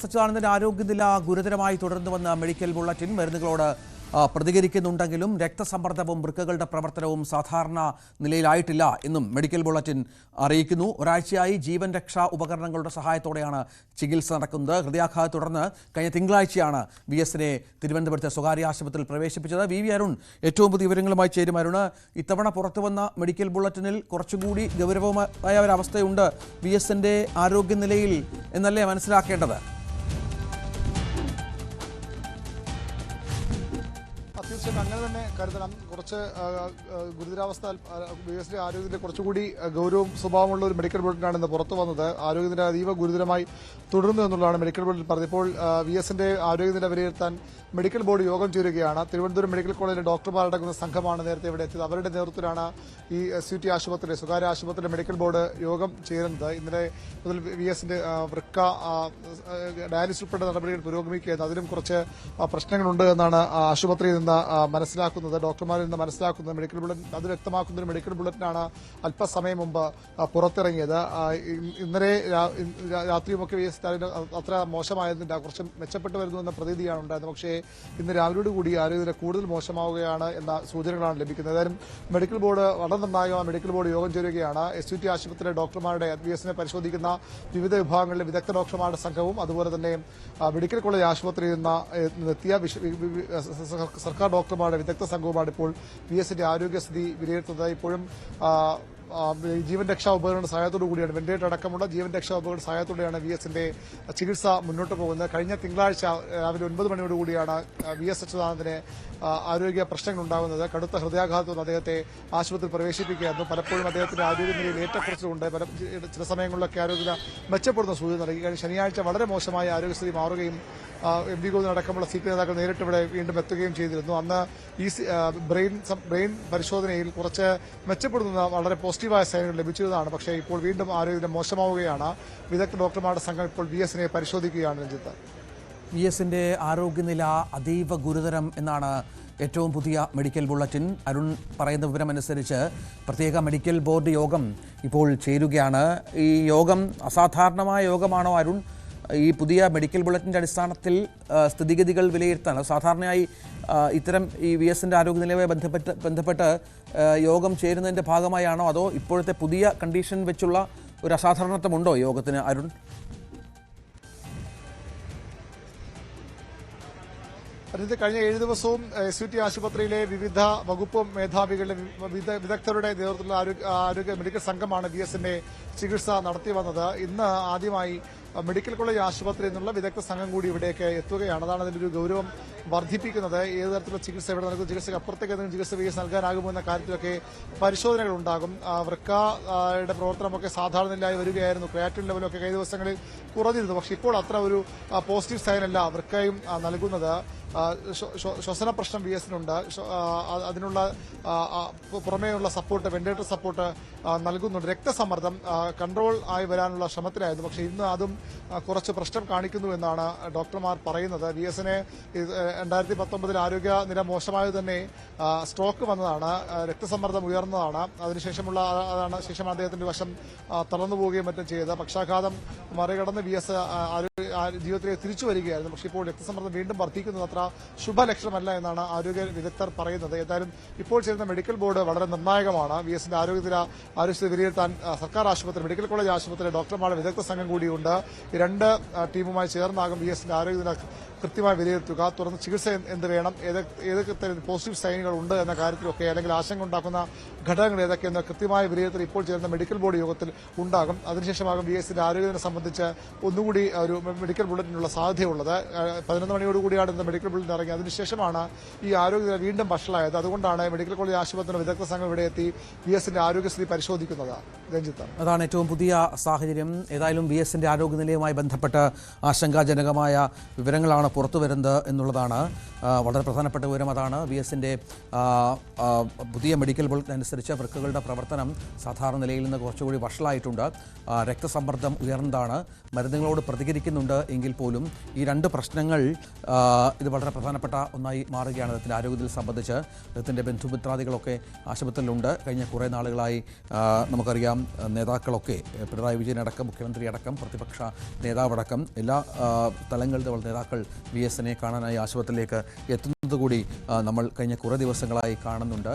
സച്ചിദാനന്ദന്റെ ആരോഗ്യനില ഗുരുതരമായി തുടർന്നുവന്ന medical bulletin മരുന്നുകളോട് പ്രതികരിക്കുന്നുണ്ടെങ്കിലും രക്തസമ്മർദ്ദവും വൃക്കകളുടെ പ്രവർത്തനവും സാധാരണ നിലയിലായിട്ടില്ല എന്നും മെഡിക്കൽ ബുള്ളറ്റിൻ അറിയിക്കുന്നു. ഒരാഴ്ചയായി ജീവൻ രക്ഷാ ഉപകരണങ്ങളുടെ സഹായത്തോടെയാണ് ചികിത്സ നടക്കുന്നത്. ഹൃദയാഘാതത്തെ തുടർന്ന് കഴിഞ്ഞ തിങ്കളാഴ്ചയാണ് VSനെ തിരുവനന്തപുരത്തെ സ്വകാര്യ ആശുപത്രിയിൽ പ്രവേശിപ്പിച്ചത്. വി അരുൺ ഏറ്റവും പുതിയ വിവരങ്ങളുമായി ചേരും. അരുൺ, ഇത്തവണ പുറത്തുവന്ന മെഡിക്കൽ ബുള്ളറ്റിനിൽ കുറച്ചുകൂടി ഗൗരവമായ ഒരവസ്ഥയുണ്ട് VSന്റെ ആരോഗ്യനിലയിൽ എന്നല്ലേ മനസ്സിലാക്കേണ്ടത്? തീർച്ചയായിട്ടും അങ്ങനെ തന്നെ കരുതണം. കുറച്ച് ഗുരുതരാവസ്ഥ VSന്റെ ആരോഗ്യത്തിന്റെ കുറച്ചുകൂടി ഗൗരവം സ്വഭാവമുള്ള ഒരു മെഡിക്കൽ ബുള്ളറ്റിനാണ് ഇന്ന് പുറത്തു വന്നത്. ആരോഗ്യനില അതീവ ഗുരുതരമായി തുടരുന്നു എന്നുള്ളതാണ് മെഡിക്കൽ ബുള്ളറ്റിൻ പറഞ്ഞത്. ഇപ്പോൾ VSന്റെ ആരോഗ്യനില വിലയിരുത്താൻ മെഡിക്കൽ ബോർഡ് യോഗം ചേരുകയാണ്. തിരുവനന്തപുരം മെഡിക്കൽ കോളേജിലെ ഡോക്ടർമാരടങ്ങുന്ന സംഘമാണ് നേരത്തെ ഇവിടെ എത്തിയത്. അവരുടെ നേതൃത്വത്തിലാണ് ഈ SUT ആശുപത്രി, സ്വകാര്യ ആശുപത്രിയിലെ മെഡിക്കൽ ബോർഡ് യോഗം ചേരുന്നത്. ഇന്നലെ മുതൽ VSന്റെ വൃക്ക ഡയാലിസിസ് ഉൾപ്പെടെ നടപടികൾ പുരോഗമിക്കുകയായിരുന്നു. അതിലും കുറച്ച് പ്രശ്നങ്ങളുണ്ട് എന്നാണ് ആശുപത്രിയിൽ നിന്ന് മനസ്സിലാക്കുന്നത്, ഡോക്ടർമാരിൽ നിന്ന് മനസ്സിലാക്കുന്നത്. മെഡിക്കൽ ബുള്ളറ്റിൻ അത് വ്യക്തമാക്കുന്ന ഒരു മെഡിക്കൽ ബുള്ളറ്റിനാണ് അല്പസമയം മുമ്പ് പുറത്തിറങ്ങിയത്. ഇന്നലെ രാത്രിയുമൊക്കെ VS അത്ര മോശമായിരുന്നില്ല, കുറച്ച് മെച്ചപ്പെട്ടു വരുന്നു എന്ന പ്രതീതിയാണ് ഉണ്ടായിരുന്നത്. പക്ഷേ ഇന്ന് രാവിലെയോട് കൂടി ആരോഗ്യനില കൂടുതൽ മോശമാവുകയാണ് എന്ന സൂചനകളാണ് ലഭിക്കുന്നത്. ഏതായാലും മെഡിക്കൽ ബോർഡ് വളരെ നിർണായകമായ മെഡിക്കൽ ബോർഡ് യോഗം ചേരുകയാണ്. SUT ആശുപത്രിയിലെ ഡോക്ടർമാരുടെ VSനെ പരിശോധിക്കുന്ന വിവിധ വിഭാഗങ്ങളിലെ വിദഗ്ധ ഡോക്ടർമാരുടെ സംഘവും അതുപോലെ തന്നെ മെഡിക്കൽ കോളേജ് ആശുപത്രിയിൽ നിന്ന് എത്തിയ സർക്കാർ ഡോക്ടർമാരുടെ വിദഗ്ധ സംഘവുമാണ് ഇപ്പോൾ VSന്റെ ആരോഗ്യസ്ഥിതി വിലയിരുത്തുന്നത്. ഇപ്പോഴും ജീവൻ രക്ഷാ ഉപകരണങ്ങളുടെ സഹായത്തോടു കൂടിയാണ്, വെന്റിലേറ്റർ അടക്കമുള്ള ജീവൻ രക്ഷാ ഉപകരണ സഹായത്തോടെയാണ് VSന്റെ ചികിത്സ മുന്നോട്ട് പോകുന്നത്. കഴിഞ്ഞ തിങ്കളാഴ്ച രാവിലെ 9 മണിയോടുകൂടിയാണ് VS സച്ചിദാനന്ദന് ആരോഗ്യ പ്രശ്നങ്ങൾ ഉണ്ടാകുന്നത്. കടുത്ത ഹൃദയാഘാതത്തിൽ അദ്ദേഹത്തെ ആശുപത്രിയിൽ പ്രവേശിപ്പിക്കുകയായിരുന്നു. പലപ്പോഴും അദ്ദേഹത്തിന്റെ ആരോഗ്യനിലയിൽ ഏറ്റക്കുറച്ചിലുണ്ട്. ചില സമയങ്ങളിലൊക്കെ ആരോഗ്യനില മെച്ചപ്പെടുന്ന സൂചന നൽകി. കഴിഞ്ഞ ശനിയാഴ്ച വളരെ മോശമായ ആരോഗ്യസ്ഥിതി മാറുകയും MP ഗോവിന്ദൻ അടക്കമുള്ള CPI നേതാക്കൾ നേരിട്ട് ഇവിടെ വീണ്ടും എത്തുകയും ചെയ്തിരുന്നു. അന്ന് ഈ ബ്രെയിൻ പരിശോധനയിൽ കുറച്ച് മെച്ചപ്പെടുന്ന വളരെ പോസിറ്റീവായ സൈനുകൾ ലഭിച്ചതാണ്. പക്ഷേ ഇപ്പോൾ വീണ്ടും ആരോഗ്യം മോശമാവുകയാണ്. വിദഗ്ധ ഡോക്ടർമാരുടെ സംഘം ഇപ്പോൾ VSനെ പരിശോധിക്കുകയാണ്. രഞ്ജിത്ത്, VSന്റെ ആരോഗ്യനില അതീവ ഗുരുതരം എന്നാണ് ഏറ്റവും പുതിയ മെഡിക്കൽ ബുള്ളറ്റിൻ. അരുൺ പറയുന്ന വിവരമനുസരിച്ച് പ്രത്യേക മെഡിക്കൽ ബോർഡ് യോഗം ഇപ്പോൾ ചേരുകയാണ്. ഈ യോഗം അസാധാരണമായ യോഗമാണോ അരുൺ? ഈ പുതിയ മെഡിക്കൽ ബുള്ളറ്റിൻ്റെ അടിസ്ഥാനത്തിൽ സ്ഥിതിഗതികൾ വിലയിരുത്താൻ സാധാരണയായി ഇത്തരം ഈ VSന്റെ ആരോഗ്യനിലയുമായി ബന്ധപ്പെട്ട് യോഗം ചേരുന്നതിൻ്റെ ഭാഗമായാണോ, അതോ ഇപ്പോഴത്തെ പുതിയ കണ്ടീഷൻ വെച്ചുള്ള ഒരു അസാധാരണത്വമുണ്ടോ യോഗത്തിന് അരുൺ? കഴിഞ്ഞ 7 ദിവസവും SUT ആശുപത്രിയിലെ വിവിധ വകുപ്പ് മേധാവികളുടെ വിദഗ്ധരുടെ നേതൃത്വത്തിലുള്ള ആരോഗ്യ മെഡിക്കൽ സംഘമാണ് VSന്റെ ചികിത്സ നടത്തി വന്നത്. ഇന്ന് ആദ്യമായി മെഡിക്കൽ കോളേജ് ആശുപത്രിയിൽ നിന്നുള്ള വിദഗ്ധ സംഘം കൂടി ഇവിടേക്ക് എത്തുകയാണ്. അതാണ് അതിന്റെ ഒരു ഗൗരവം വർദ്ധിപ്പിക്കുന്നത്. ഏത് തരത്തിലുള്ള ചികിത്സ ഇവിടെ നൽകുന്ന ചികിത്സയ്ക്ക് അപ്പുറത്തേക്ക് എന്തെങ്കിലും ചികിത്സ VS നൽകാനാകുമോ എന്ന കാര്യത്തിലൊക്കെ പരിശോധനകൾ ഉണ്ടാകും. വൃക്കയുടെ പ്രവർത്തനമൊക്കെ സാധാരണ നിലയായി വരികയായിരുന്നു. ക്രിയാറ്റിൻ ലെവലൊക്കെ കഴിഞ്ഞ ദിവസങ്ങളിൽ കുറഞ്ഞിരുന്നു. പക്ഷേ ഇപ്പോൾ അത്ര ഒരു പോസിറ്റീവ് സൈനല്ല വൃക്കയും നൽകുന്നത്. ശ്വസന പ്രശ്നം VSനുണ്ട്. അതിനുള്ള പുറമേയുള്ള സപ്പോർട്ട്, വെന്റിലേറ്റർ സപ്പോർട്ട് നൽകുന്നുണ്ട്. രക്തസമ്മർദ്ദം കൺട്രോൾ ആയി വരാനുള്ള ശ്രമത്തിലായിരുന്നു. പക്ഷേ ഇന്ന് അതും കുറച്ച് പ്രശ്നം കാണിക്കുന്നു എന്നാണ് ഡോക്ടർമാർ പറയുന്നത്. VSന് 2019 ആരോഗ്യനില മോശമായത് തന്നെ സ്ട്രോക്ക് വന്നതാണ്, രക്തസമ്മർദ്ദം ഉയർന്നതാണ്. അതിനുശേഷമുള്ള ശേഷം അദ്ദേഹത്തിന്റെ വശം തളർന്നു പോവുകയും മറ്റും ചെയ്ത് പക്ഷാഘാതം മറികടന്ന് VS ജീവിതത്തിലേക്ക് തിരിച്ചു വരികയായിരുന്നു. പക്ഷേ ഇപ്പോൾ രക്തസമ്മർദ്ദം വീണ്ടും വർദ്ധിക്കുന്നത് അത്ര ശുഭലക്ഷണമല്ല എന്നാണ് ആരോഗ്യ വിദഗ്ധർ പറയുന്നത്. ഏതായാലും ഇപ്പോൾ ചേരുന്ന മെഡിക്കൽ ബോർഡ് വളരെ നിർണായകമാണ്. VSന്റെ ആരോഗ്യസ്ഥിതി വിലയിരുത്താൻ സർക്കാർ ആശുപത്രി, മെഡിക്കൽ കോളേജ് ആശുപത്രിയിലെ ഡോക്ടർമാരുടെ വിദഗ്ധ സംഘം കൂടിയുണ്ട്. ഈ രണ്ട് ടീമുമായി ചേർന്നാകും VSന്റെ ആരോഗ്യനില കൃത്യമായി വിലയിരുത്തുക. തുടർന്ന് ചികിത്സ എന്ത് വേണം, ഏതൊക്കെ പോസിറ്റീവ് സൈനുകൾ ഉണ്ട് എന്ന കാര്യത്തിലൊക്കെ അല്ലെങ്കിൽ ആശങ്ക ഉണ്ടാക്കുന്ന ഘടകങ്ങൾ ഏതൊക്കെയെന്ന് കൃത്യമായ വിലയിരുത്തൽ ഇപ്പോൾ ചേർന്ന മെഡിക്കൽ ബോർഡ് യോഗത്തിൽ ഉണ്ടാകും. അതിനുശേഷമാകും VSന്റെ ആരോഗ്യത്തിനെ സംബന്ധിച്ച് ഒന്നുകൂടി ഒരു മെഡിക്കൽ ബുള്ളറ്റിനുള്ള സാധ്യതയുള്ളത്. 11 മണിയോടുകൂടിയാണ് ഇന്ന് മെഡിക്കൽ ബുള്ളറ്റിൻ ഇറങ്ങി. അതിനുശേഷമാണ് ഈ ആരോഗ്യനില വീണ്ടും വഷളായത്. അതുകൊണ്ടാണ് മെഡിക്കൽ കോളേജ് ആശുപത്രിയുടെ വിദഗ്ധ സംഘം ഇവിടെ എത്തി VSന്റെ ആരോഗ്യസ്ഥിതി പരിശോധിക്കുന്നത്. രഞ്ജിത്ത്, അതാണ് ഏറ്റവും പുതിയ സാഹചര്യം. ഏതായാലും VSന്റെ ആരോഗ്യനിലയുമായി ബന്ധപ്പെട്ട് ആശങ്കാജനകമായ വിവരങ്ങളാണ് പുറത്തു വരുന്നത് എന്നുള്ളതാണ് വളരെ പ്രധാനപ്പെട്ട വിവരം. അതാണ് VSന്റെ പുതിയ മെഡിക്കൽ ബുള്ളറ്റിൻ അനുസരിച്ച് വൃക്കകളുടെ പ്രവർത്തനം സാധാരണ നിലയിൽ നിന്ന് കുറച്ചുകൂടി വഷളായിട്ടുണ്ട്. രക്തസമ്മർദ്ദം ഉയർന്നതാണ്. മരുന്നുകളോട് പ്രതികരിക്കുന്നുണ്ട്. ഉണ്ട് എങ്കിൽ പോലും ഈ രണ്ട് പ്രശ്നങ്ങൾ ഇത് വളരെ പ്രധാനപ്പെട്ട ഒന്നായി മാറുകയാണ്. അദ്ദേഹത്തിൻ്റെ ആരോഗ്യത്തിൽ സംബന്ധിച്ച് അദ്ദേഹത്തിൻ്റെ ബന്ധുമിത്രാദികളൊക്കെ ആശുപത്രിയിലുണ്ട്. കഴിഞ്ഞ കുറേ നാളുകളായി നമുക്കറിയാം നേതാക്കളൊക്കെ പിണറായി വിജയനടക്കം മുഖ്യമന്ത്രി അടക്കം പ്രതിപക്ഷ നേതാവടക്കം എല്ലാ തലങ്ങളിലുള്ള നേതാക്കൾ VSനെ കാണാനായി ആശുപത്രിയിലേക്ക് എത്തുന്നത് കൂടി നമ്മൾ കഴിഞ്ഞ കുറേ ദിവസങ്ങളായി കാണുന്നുണ്ട്.